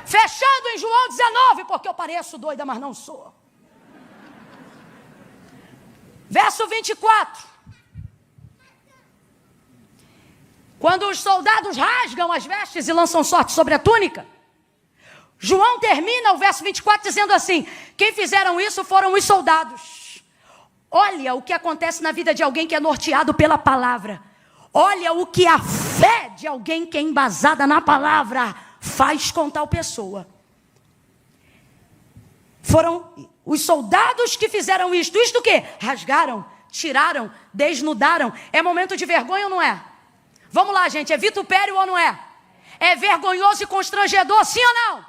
Fechando em João 19, porque eu pareço doida, mas não sou. Verso 24. Quando os soldados rasgam as vestes e lançam sorte sobre a túnica, João termina o verso 24 dizendo assim, quem fizeram isso foram os soldados. Olha o que acontece na vida de alguém que é norteado pela palavra. Olha o que a fé de alguém que é embasada na palavra faz com tal pessoa. Foram os soldados que fizeram isto. Isto o quê? Rasgaram, tiraram, desnudaram. É momento de vergonha ou não é? Vamos lá, gente. É vitupério ou não é? É vergonhoso e constrangedor, sim ou não?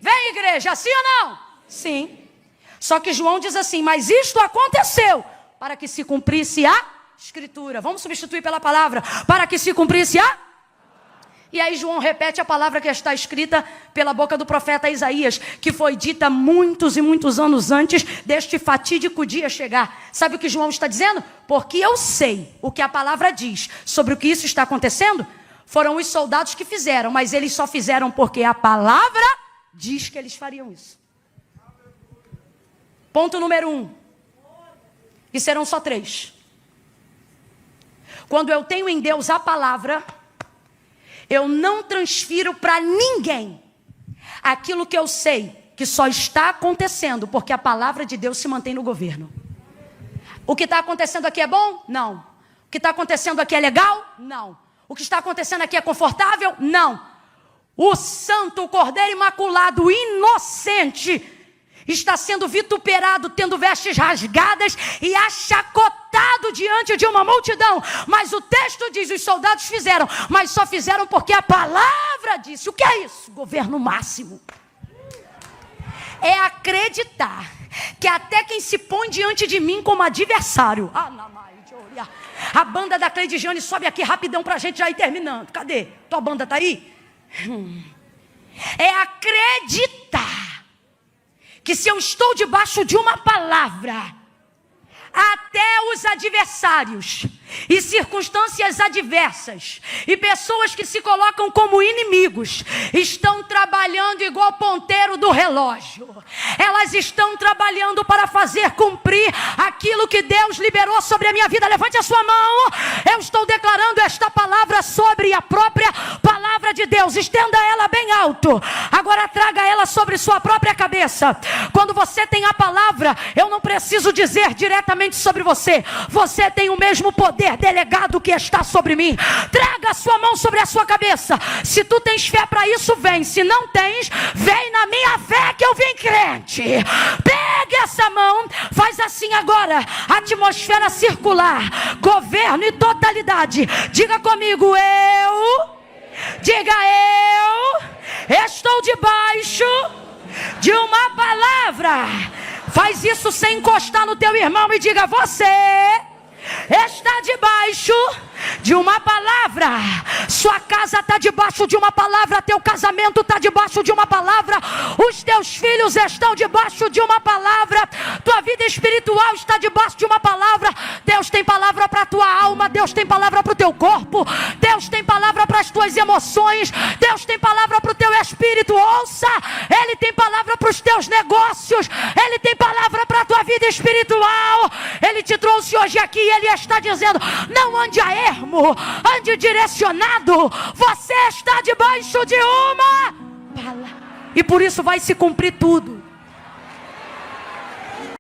Vem, igreja, sim ou não? Sim. Só que João diz assim, mas isto aconteceu para que se cumprisse a Escritura. Vamos substituir pela palavra. Para que se cumprisse a... E aí João repete a palavra que está escrita pela boca do profeta Isaías, que foi dita muitos e muitos anos antes deste fatídico dia chegar. Sabe o que João está dizendo? Porque eu sei o que a palavra diz sobre o que isso está acontecendo. Foram os soldados que fizeram, mas eles só fizeram porque a palavra diz que eles fariam isso. Ponto número 1. E serão só 3. Quando eu tenho em Deus a palavra, eu não transfiro para ninguém aquilo que eu sei que só está acontecendo porque a palavra de Deus se mantém no governo. O que está acontecendo aqui é bom? Não. O que está acontecendo aqui é legal? Não. O que está acontecendo aqui é confortável? Não. O santo, o cordeiro imaculado, inocente, está sendo vituperado, tendo vestes rasgadas e achacotado diante de uma multidão. Mas o texto diz, os soldados fizeram, mas só fizeram porque a palavra disse. O que é isso? Governo máximo. É acreditar que até quem se põe diante de mim como adversário... A banda da Cleidiane sobe aqui rapidão pra gente já ir terminando. Cadê? Tua banda tá aí? É acreditar que se eu estou debaixo de uma palavra, até os adversários e circunstâncias adversas e pessoas que se colocam como inimigos estão trabalhando igual ponteiro do relógio. Elas estão trabalhando para fazer cumprir aquilo que Deus liberou sobre a minha vida. Levante a sua mão. Eu estou declarando esta palavra sobre a própria palavra de Deus. Estenda ela bem alto. Agora traga ela sobre sua própria cabeça. Quando você tem a palavra, eu não preciso dizer diretamente sobre você. Você tem o mesmo poder delegado que está sobre mim. Traga a sua mão sobre a sua cabeça. Se tu tens fé para isso, vem. Se não tens, vem na minha fé que eu vim crente. Pegue essa mão, faz assim agora. Atmosfera circular, governo e totalidade. Diga comigo, diga eu estou debaixo de uma palavra. Faz isso sem encostar no teu irmão e diga, você está debaixo de uma palavra. Sua casa está debaixo de uma palavra. Teu casamento está debaixo de uma palavra. Os teus filhos estão debaixo de uma palavra. Tua vida espiritual está debaixo de uma palavra. Deus tem palavra para a tua alma. Deus tem palavra para o teu corpo. Deus tem palavra para as tuas emoções. Deus tem palavra para o teu espírito. Ouça, Ele tem palavra para os teus negócios. Ele tem palavra para a tua vida espiritual. Ele te trouxe hoje aqui e Ele está dizendo, não ande a ermo, ande direcionado. Você está debaixo de uma palavra. E por isso vai se cumprir tudo.